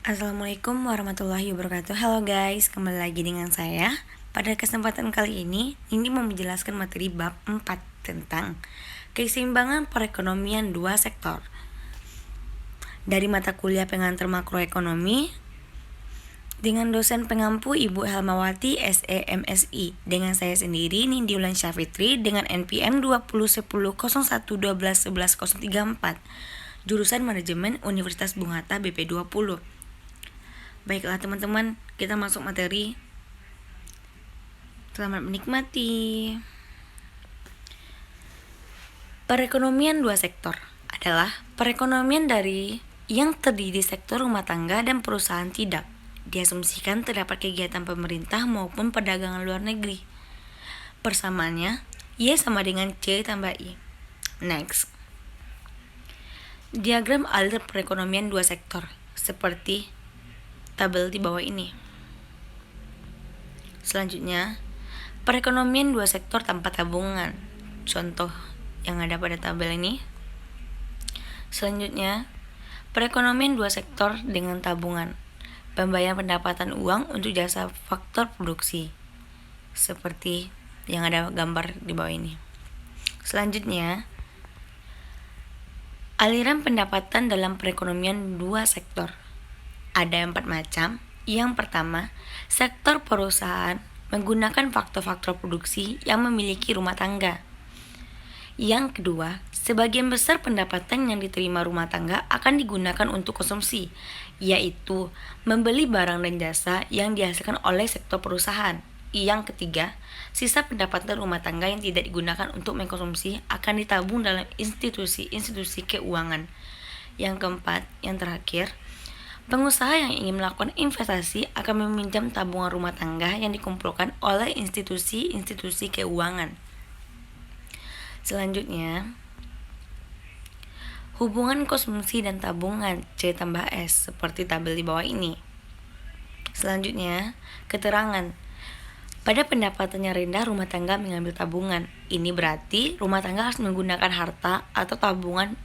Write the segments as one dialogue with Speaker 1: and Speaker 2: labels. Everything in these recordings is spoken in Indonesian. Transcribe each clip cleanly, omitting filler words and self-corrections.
Speaker 1: Assalamualaikum warahmatullahi wabarakatuh. Halo guys, kembali lagi dengan saya. Pada kesempatan kali ini mau menjelaskan materi bab 4 tentang keseimbangan perekonomian dua sektor dari mata kuliah pengantar makroekonomi dengan dosen pengampu Ibu Helmawati SE MSI, dengan saya sendiri Nindya Syafitri dengan NPM 201001121134, jurusan Manajemen Universitas Bung Hatta BP20. Baiklah teman-teman, kita masuk materi. Selamat menikmati. Perekonomian dua sektor adalah perekonomian dari yang terdiri sektor rumah tangga dan perusahaan tidak. Diasumsikan terdapat kegiatan pemerintah maupun perdagangan luar negeri. Persamaannya, Y sama dengan C tambah I. Next. Diagram alir perekonomian dua sektor seperti tabel di bawah ini. Selanjutnya, perekonomian dua sektor tanpa tabungan. Contoh yang ada pada tabel ini. Selanjutnya, perekonomian dua sektor dengan tabungan. Pembayaran pendapatan uang untuk jasa faktor produksi. Seperti yang ada gambar di bawah ini. Selanjutnya, aliran pendapatan dalam perekonomian dua sektor. Ada 4 macam. Yang pertama, sektor perusahaan menggunakan faktor-faktor produksi yang memiliki rumah tangga. Yang kedua, sebagian besar pendapatan yang diterima rumah tangga akan digunakan untuk konsumsi, yaitu membeli barang dan jasa yang dihasilkan oleh sektor perusahaan. Yang ketiga, sisa pendapatan rumah tangga yang tidak digunakan untuk mengkonsumsi akan ditabung dalam institusi keuangan. Yang keempat, yang terakhir, pengusaha yang ingin melakukan investasi akan meminjam tabungan rumah tangga yang dikumpulkan oleh institusi keuangan. Selanjutnya, hubungan konsumsi dan tabungan C tambah S seperti tabel di bawah ini. Selanjutnya, keterangan. Pada pendapatan yang rendah, rumah tangga mengambil tabungan. Ini berarti rumah tangga harus menggunakan harta atau tabungan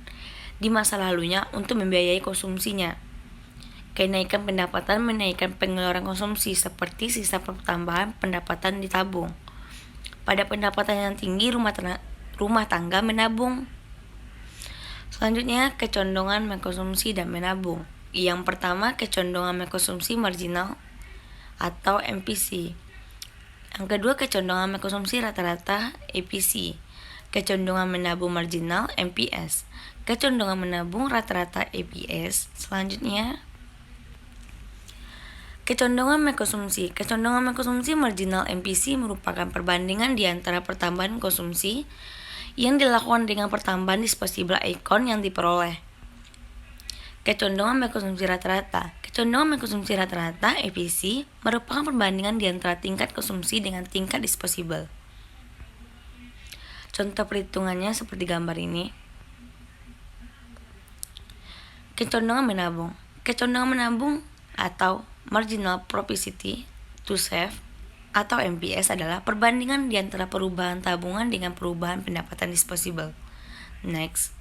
Speaker 1: di masa lalunya untuk membiayai konsumsinya. Kenaikan pendapatan menaikkan pengeluaran konsumsi seperti sisa pertambahan pendapatan ditabung. Pada pendapatan yang tinggi, rumah tangga menabung. Selanjutnya, kecondongan mengkonsumsi dan menabung. Yang pertama, kecondongan mengkonsumsi marginal atau MPC. Yang kedua, kecondongan mengkonsumsi rata-rata EPC. Kecondongan menabung marginal MPS. Kecondongan menabung rata-rata EPS. Selanjutnya, kecondongan mengkonsumsi. Kecondongan mengkonsumsi marginal MPC merupakan perbandingan di antara pertambahan konsumsi yang dilakukan dengan pertambahan disposable income yang diperoleh. Kecondongan mengkonsumsi rata-rata. Kecondongan mengkonsumsi rata-rata EPC merupakan perbandingan di antara tingkat konsumsi dengan tingkat disposable. Contoh perhitungannya seperti gambar ini. Kecondongan menabung. Kecondongan menabung atau marginal propensity to save atau MPS adalah perbandingan di antara perubahan tabungan dengan perubahan pendapatan disposable. Next.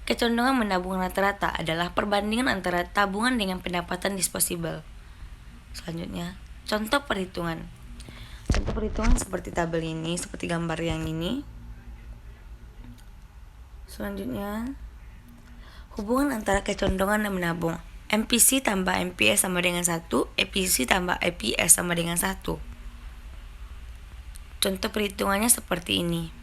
Speaker 1: Kecondongan menabung rata-rata adalah perbandingan antara tabungan dengan pendapatan disposable. Selanjutnya, contoh perhitungan. Contoh perhitungan seperti tabel ini, seperti gambar yang ini. Selanjutnya, hubungan antara kecondongan dan menabung. MPC tambah MPS sama dengan 1, EPC tambah EPS sama dengan 1. Contoh perhitungannya seperti ini.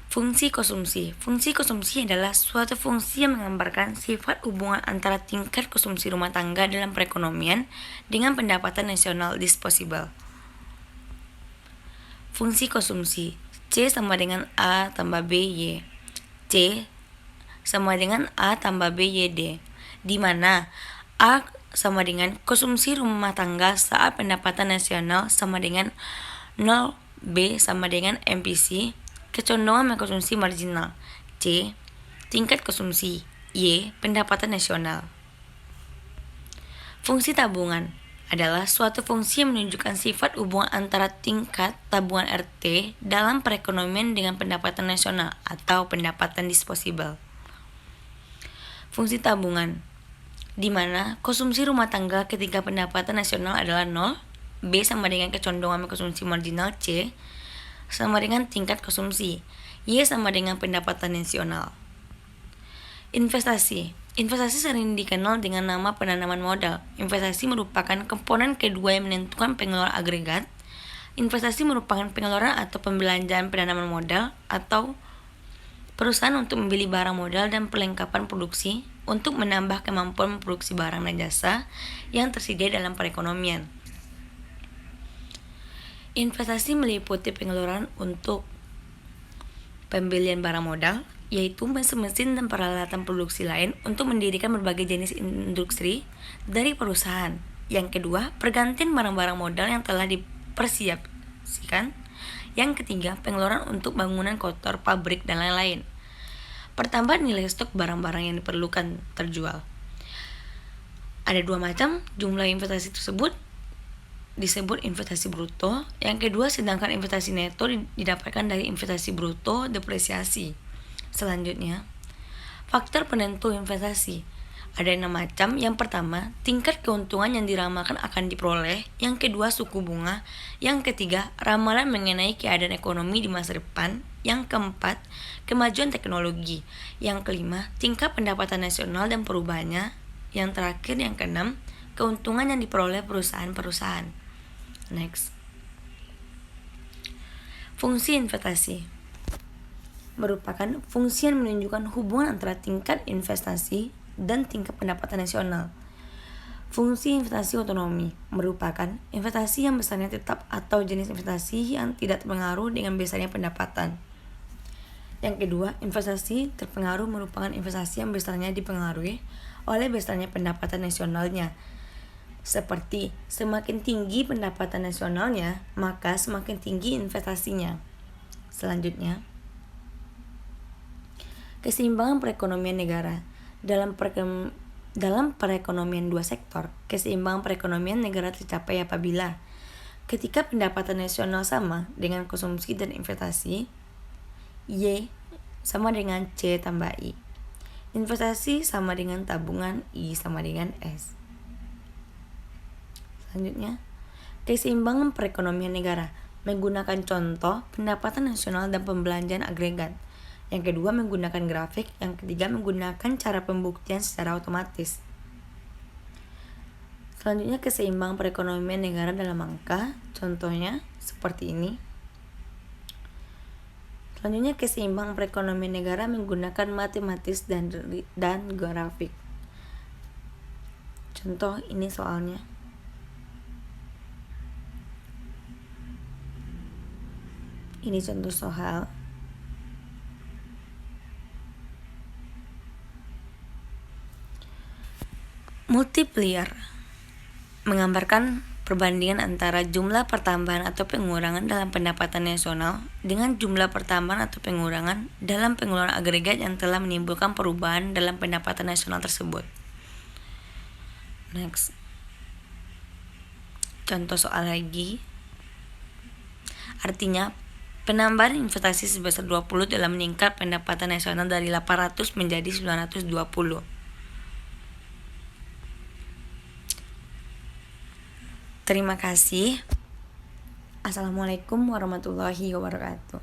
Speaker 1: Fungsi konsumsi. Fungsi konsumsi adalah suatu fungsi yang menggambarkan sifat hubungan antara tingkat konsumsi rumah tangga dalam perekonomian dengan pendapatan nasional disposable. Fungsi konsumsi. C sama dengan A tambah B Y. C sama dengan A tambah B Y D, di mana A sama dengan konsumsi rumah tangga saat pendapatan nasional sama dengan 0, B sama dengan MPC, kecondongan mengkonsumsi marginal, C, tingkat konsumsi, Y, pendapatan nasional. Fungsi tabungan adalah suatu fungsi yang menunjukkan sifat hubungan antara tingkat tabungan RT dalam perekonomian dengan pendapatan nasional atau pendapatan disposable. Fungsi tabungan di mana konsumsi rumah tangga ketika pendapatan nasional adalah 0, B sama dengan kecondongan konsumsi marginal, C sama dengan tingkat konsumsi, Y sama dengan pendapatan nasional. Investasi. Investasi sering dikenal dengan nama penanaman modal. Investasi merupakan komponen kedua yang menentukan pengeluaran agregat. Investasi merupakan pengeluaran atau pembelanjaan penanaman modal atau perusahaan untuk membeli barang modal dan perlengkapan produksi untuk menambah kemampuan memproduksi barang dan jasa yang tersedia dalam perekonomian. Investasi meliputi pengeluaran untuk pembelian barang modal, yaitu mesin dan peralatan produksi lain untuk mendirikan berbagai jenis industri dari perusahaan. Yang kedua, pergantian barang-barang modal yang telah dipersiapkan. Yang ketiga, pengeluaran untuk bangunan kotor, pabrik, dan lain-lain. Pertambahan nilai stok barang-barang yang diperlukan terjual. Ada 2 macam jumlah investasi tersebut disebut investasi bruto. Yang kedua, sedangkan investasi neto didapatkan dari investasi bruto depresiasi. Selanjutnya, faktor penentu investasi. Ada 6 macam. Yang pertama, tingkat keuntungan yang diramalkan akan diperoleh. Yang kedua, suku bunga. Yang ketiga, ramalan mengenai keadaan ekonomi di masa depan. Yang keempat, kemajuan teknologi. Yang kelima, tingkat pendapatan nasional dan perubahannya. Yang terakhir, yang keenam, keuntungan yang diperoleh perusahaan-perusahaan. Next. Fungsi investasi merupakan fungsi yang menunjukkan hubungan antara tingkat investasi dan tingkat pendapatan nasional. Fungsi investasi otonomi merupakan investasi yang besarnya tetap atau jenis investasi yang tidak terpengaruh dengan besarnya pendapatan. Yang kedua, investasi terpengaruh merupakan investasi yang besarnya dipengaruhi oleh besarnya pendapatan nasionalnya. Seperti semakin tinggi pendapatan nasionalnya, maka semakin tinggi investasinya. Selanjutnya, keseimbangan perekonomian negara. Dalam perekonomian 2 sektor, keseimbangan perekonomian negara tercapai apabila ketika pendapatan nasional sama dengan konsumsi dan investasi, Y sama dengan C tambah I. Investasi sama dengan tabungan, I sama dengan S. Selanjutnya, keseimbangan perekonomian negara menggunakan contoh pendapatan nasional dan pembelanjaan agregat. Yang kedua, menggunakan grafik. Yang ketiga, menggunakan cara pembuktian secara otomatis. Selanjutnya, keseimbangan perekonomian negara dalam angka. Contohnya seperti ini. Selanjutnya, keseimbangan perekonomian negara menggunakan matematis dan grafik. Contoh ini soalnya. Ini contoh soal. Multiplier menggambarkan perbandingan antara jumlah pertambahan atau pengurangan dalam pendapatan nasional dengan jumlah pertambahan atau pengurangan dalam pengeluaran agregat yang telah menimbulkan perubahan dalam pendapatan nasional tersebut. Next. Contoh soal lagi. Artinya, penambahan investasi sebesar 20 dalam meningkat pendapatan nasional dari 800 menjadi 920. Terima kasih. Assalamualaikum warahmatullahi wabarakatuh.